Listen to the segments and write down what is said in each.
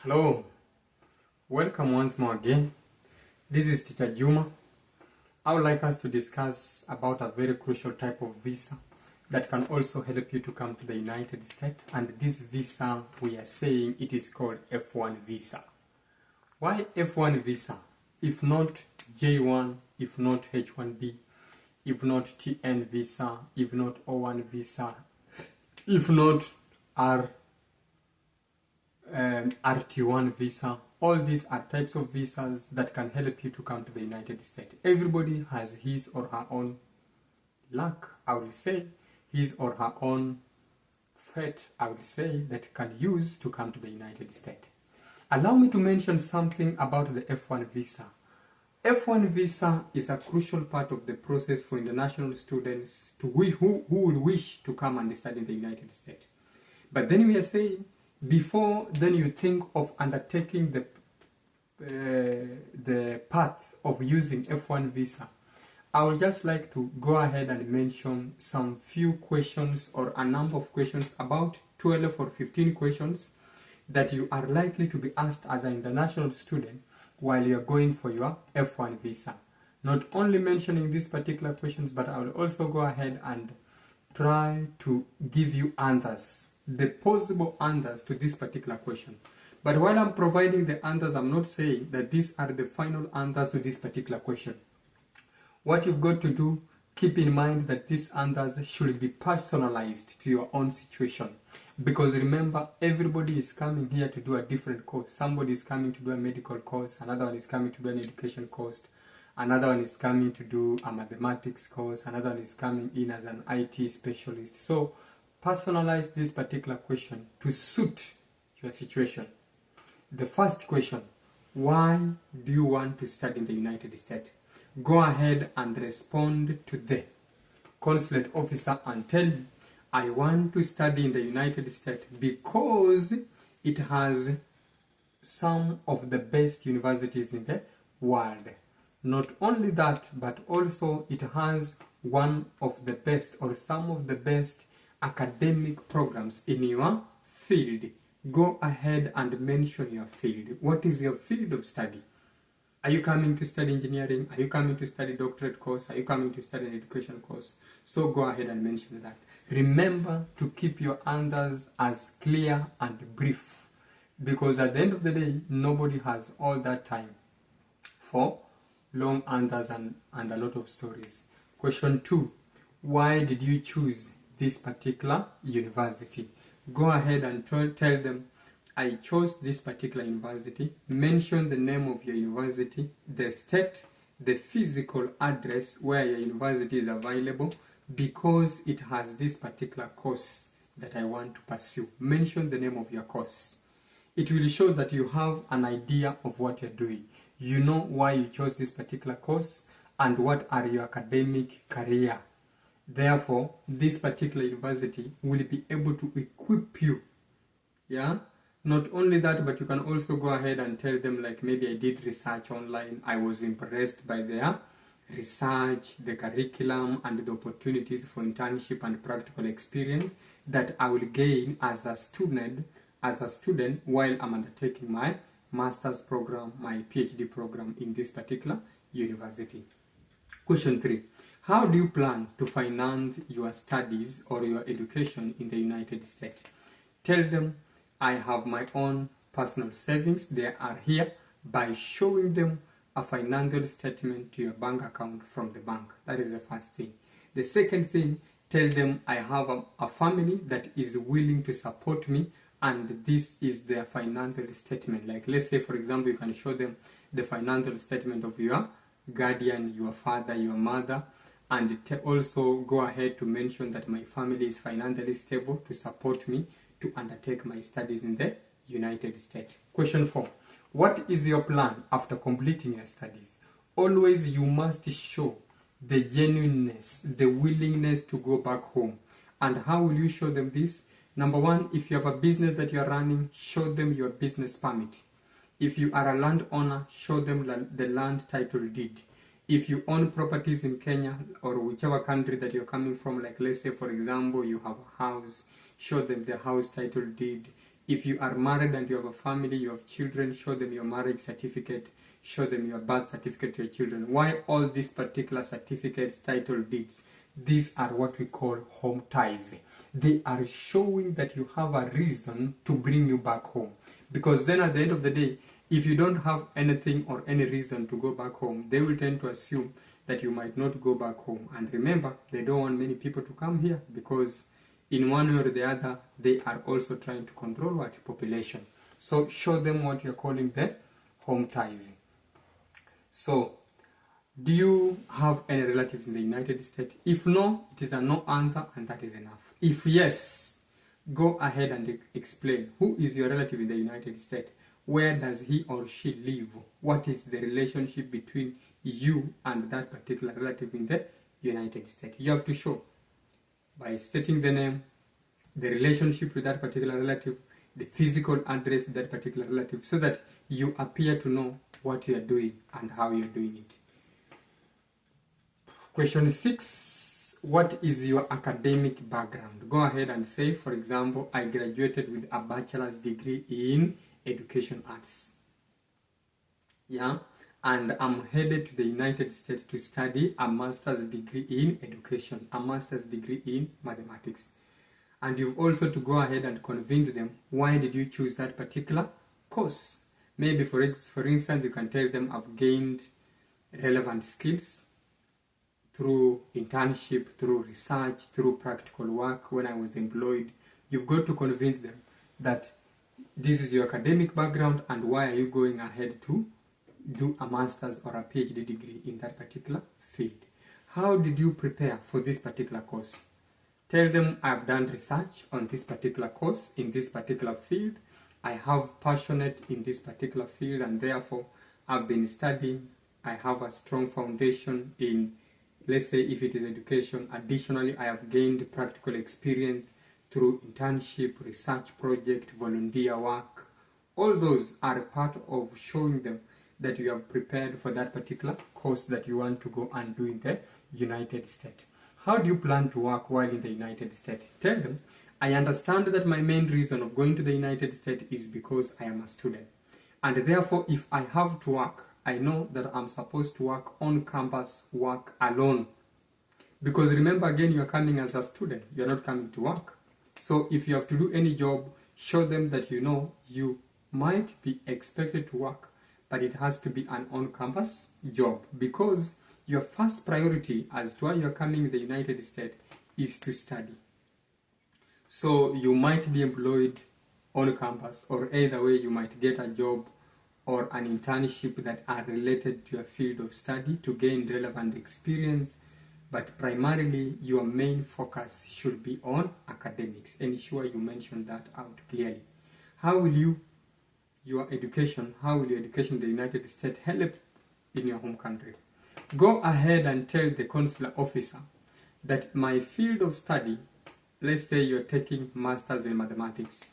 Hello, welcome once more again. This is Teacher Juma. I would like us to discuss about a very crucial type of visa that can also help you to come to the United States. And this visa, we are saying it is called F1 visa. Why F1 visa? If not J1, if not H1B, if not TN visa, if not O1 visa, if not RT1 visa. All these are types of visas that can help you to come to the United States. Everybody has his or her own luck, I will say, his or her own fate, I will say, that can use to come to the United States. Allow me to mention something about the F1 visa. F1 visa is a crucial part of the process for international students who will wish to come and study in the United States. But then we are saying, before then you think of undertaking the path of using F1 visa, I would just like to go ahead and mention some few questions or a number of questions, about 12 or 15 questions that you are likely to be asked as an international student while you are going for your F1 visa. Not only mentioning these particular questions, but I will also go ahead and try to give you answers, the possible answers to this particular question. But while I'm providing the answers, I'm not saying that these are the final answers to this particular question. What you've got to do, keep in mind that these answers should be personalized to your own situation. Because remember, everybody is coming here to do a different course. Somebody is coming to do a medical course, another one is coming to do an education course, another one is coming to do a mathematics course, another one is coming in as an IT specialist. So personalize this particular question to suit your situation. The first question, why do you want to study in the United States? Go ahead and respond to the consulate officer and tell him, I want to study in the United States because it has some of the best universities in the world. Not only that, but also it has one of the best or some of the best academic programs in your field. Go ahead and mention your field. What is your field of study? Are you coming to study engineering? Are you coming to study doctorate course? Are you coming to study an education course? So go ahead and mention that. Remember to keep your answers as clear and brief, because at the end of the day, nobody has all that time for long answers and a lot of stories. Question 2, why did you choose this particular university? Go ahead and tell them, I chose this particular university. Mention the name of your university, the state, the physical address where your university is available, because it has this particular course that I want to pursue. Mention the name of your course. It will show that you have an idea of what you're doing. You know why you chose this particular course and what are your academic career. Therefore, this particular university will be able to equip you. Yeah? Not only that, but you can also go ahead and tell them, like, maybe I did research online. I was impressed by their research, the curriculum, and the opportunities for internship and practical experience that I will gain as a student while I'm undertaking my master's program, my PhD program in this particular university. Question 3. How do you plan to finance your studies or your education in the United States? Tell them, I have my own personal savings. They are here, by showing them a financial statement to your bank account from the bank. That is the first thing. The second thing, tell them I have a family that is willing to support me, and this is their financial statement. Like, let's say, for example, you can show them the financial statement of your guardian, your father, your mother, and also go ahead to mention that my family is financially stable to support me to undertake my studies in the United States. Question 4. What is your plan after completing your studies? Always you must show the genuineness, the willingness to go back home. And how will you show them this? Number 1, if you have a business that you are running, show them your business permit. If you are a landowner, show them the land title deed. If you own properties in Kenya or whichever country that you're coming from, like let's say, for example, you have a house, show them the house title deed. If you are married and you have a family, you have children, show them your marriage certificate, show them your birth certificate to your children. Why all these particular certificates, title deeds? These are what we call home ties. They are showing that you have a reason to bring you back home. Because then at the end of the day, if you don't have anything or any reason to go back home, they will tend to assume that you might not go back home. And remember, they don't want many people to come here because in one way or the other, they are also trying to control what? Population. So show them what you're calling the home ties. So, do you have any relatives in the United States? If no, it is a no answer and that is enough. If yes, go ahead and explain who is your relative in the United States. Where does he or she live? What is the relationship between you and that particular relative in the United States? You have to show by stating the name, the relationship with that particular relative, the physical address of that particular relative, so that you appear to know what you are doing and how you are doing it. Question 6. What is your academic background? Go ahead and say, for example, I graduated with a bachelor's degree in education arts. Yeah, and I'm headed to the United States to study a master's degree in education, a master's degree in mathematics. And you've also to go ahead and convince them, why did you choose that particular course? Maybe for instance, you can tell them I've gained relevant skills through internship, through research, through practical work when I was employed. You've got to convince them that this is your academic background and why are you going ahead to do a master's or a PhD degree in that particular field. How did you prepare for this particular course? Tell them I've done research on this particular course in this particular field. I have passionate in this particular field and therefore I've been studying. I have a strong foundation in, let's say if it is education. Additionally, I have gained practical experience through internship, research project, volunteer work. All those are part of showing them that you have prepared for that particular course that you want to go and do in the United States. How do you plan to work while in the United States? Tell them, I understand that my main reason of going to the United States is because I am a student. And therefore, if I have to work, I know that I'm supposed to work on campus, work alone. Because remember again, you're coming as a student, you're not coming to work. So if you have to do any job, show them that you know you might be expected to work, but it has to be an on-campus job, because your first priority as to why you're coming to the United States is to study. So you might be employed on campus, or either way you might get a job or an internship that are related to your field of study to gain relevant experience, but primarily your main focus should be on academics. Ensure you mention that out clearly. How will your education in the United States help in your home country? Go ahead and tell the consular officer that my field of study, let's say you're taking masters in mathematics,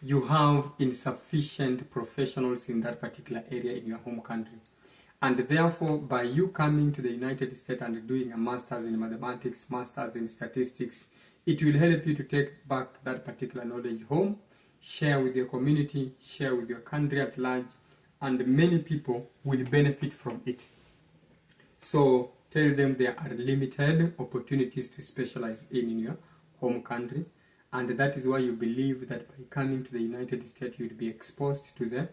you have insufficient professionals in that particular area in your home country. And therefore, by you coming to the United States and doing a master's in mathematics, master's in statistics, it will help you to take back that particular knowledge home, share with your community, share with your country at large, and many people will benefit from it. So tell them there are limited opportunities to specialize in your home country, and that is why you believe that by coming to the United States you'll be exposed to the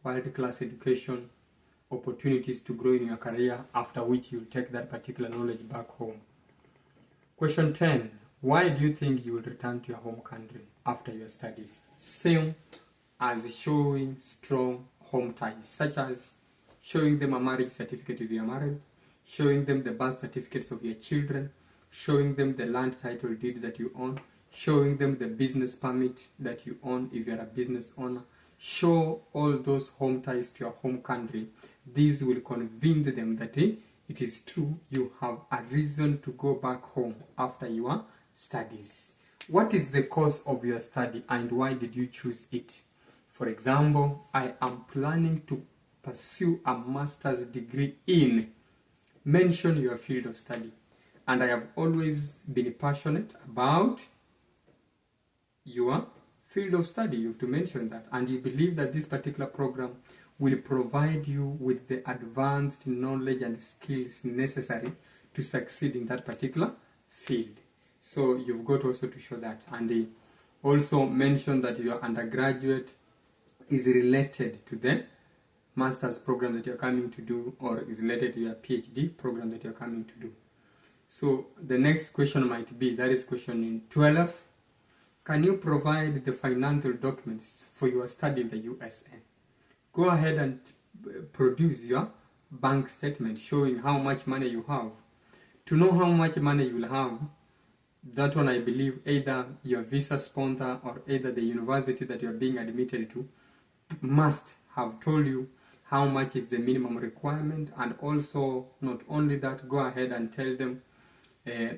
world-class education, opportunities to grow in your career, after which you'll take that particular knowledge back home. Question 10. Why do you think you will return to your home country after your studies? Same as showing strong home ties, such as showing them a marriage certificate if you are married, showing them the birth certificates of your children, showing them the land title deed that you own, showing them the business permit that you own if you are a business owner. Show all those home ties to your home country. These will convince them that it is true, you have a reason to go back home after your studies. What is the course of your study and why did you choose it? For example, I am planning to pursue a master's degree in, mention your field of study. And I have always been passionate about your field of study. You have to mention that, and you believe that this particular program will provide you with the advanced knowledge and skills necessary to succeed in that particular field. So you've got also to show that, and also mention that your undergraduate is related to the master's program that you're coming to do, or is related to your PhD program that you're coming to do. So the next question might be, that is question 12, can you provide the financial documents for your study in the USA? Go ahead and produce your bank statement showing how much money you have. To know how much money you will have, that one I believe either your visa sponsor or either the university that you're being admitted to must have told you how much is the minimum requirement. And also, not only that, go ahead and tell them,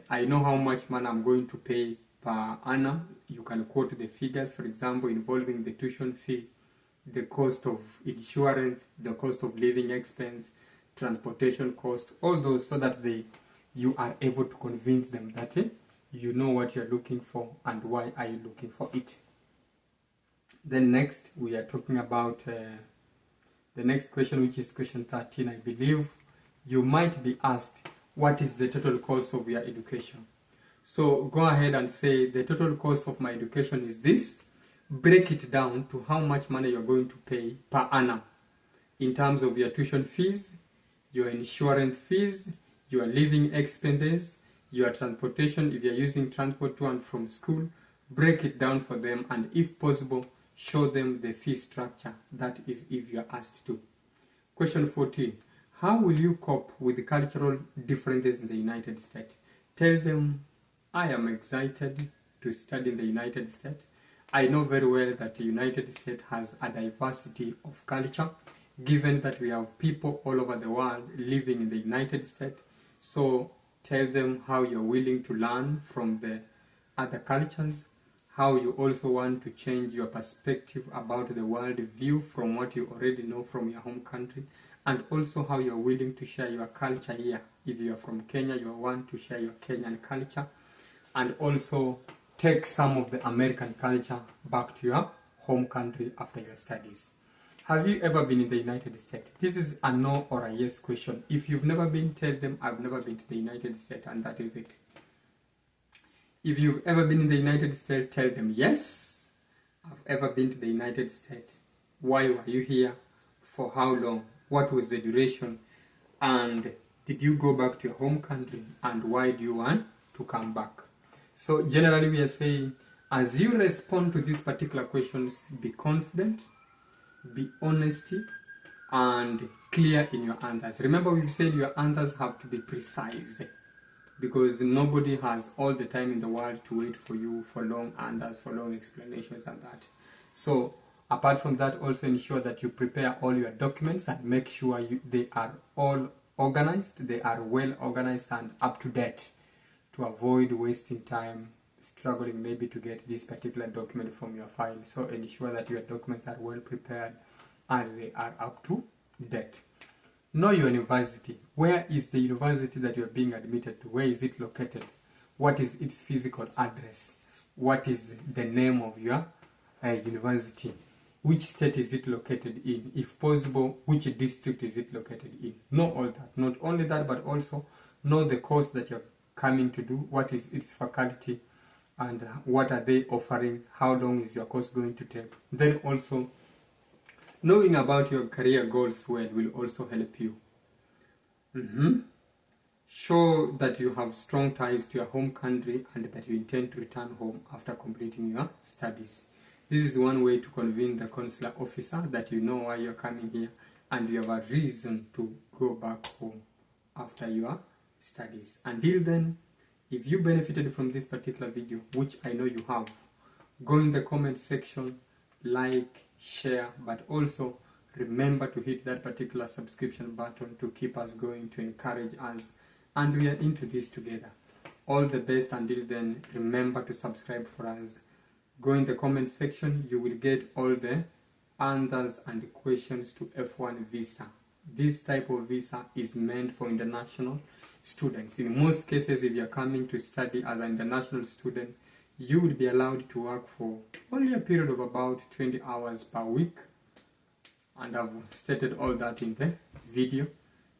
I know how much money I'm going to pay per annum. You can quote the figures, for example, involving the tuition fee, the cost of insurance, the cost of living expense, transportation cost, all those, so that you are able to convince them that you know what you're looking for and why are you looking for it. Then next, we are talking about the next question, which is question 13, I believe. You might be asked, what is the total cost of your education? So go ahead and say, the total cost of my education is this. Break it down to how much money you're going to pay per annum in terms of your tuition fees, your insurance fees, your living expenses, your transportation, if you're using transport to and from school. Break it down for them, and if possible, show them the fee structure. That is if you're asked to. Question 14. How will you cope with the cultural differences in the United States? Tell them, I am excited to study in the United States. I know very well that the United States has a diversity of culture, given that we have people all over the world living in the United States. So tell them how you're willing to learn from the other cultures, how you also want to change your perspective about the world view from what you already know from your home country, and also how you're willing to share your culture here. If you're from Kenya, you want to share your Kenyan culture, and also take some of the American culture back to your home country after your studies. Have you ever been in the United States? This is a no or a yes question. If you've never been, tell them, I've never been to the United States, and that is it. If you've ever been in the United States, tell them, yes, I've ever been to the United States. Why were you here? For how long? What was the duration? And did you go back to your home country? And why do you want to come back? So generally we are saying, as you respond to these particular questions, be confident, be honest, and clear in your answers. Remember, we've said your answers have to be precise, because nobody has all the time in the world to wait for you for long answers, for long explanations and that. So apart from that, also ensure that you prepare all your documents and make sure they are all organized, they are well organized and up to date, to avoid wasting time struggling maybe to get this particular document from your file. So ensure that your documents are well prepared and they are up to date. Know your university. Where is the university that you're being admitted to? Where is it located? What is its physical address? What is the name of your university? Which state is it located in? If possible, which district is it located in? Know all that. Not only that, but also know the course that you're coming to do. What is its faculty and what are they offering? How long is your course going to take? Then also, knowing about your career goals well will also help you. Show that you have strong ties to your home country and that you intend to return home after completing your studies. This is one way to convince the consular officer that you know why you're coming here and you have a reason to go back home after your studies. Until then, if you benefited from this particular video, which I know you have, go in the comment section, like, share, but also remember to hit that particular subscription button to keep us going, to encourage us, and we are into this together. All the best. Until then, remember to subscribe for us. Go in the comment section, you will get all the answers and questions to F1 visa. This type of visa is meant for international students. In most cases, if you're coming to study as an international student, you will be allowed to work for only a period of about 20 hours per week, and I've stated all that in the video.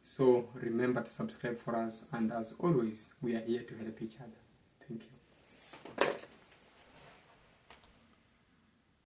So remember to subscribe for us, and as always, we are here to help each other. Thank you.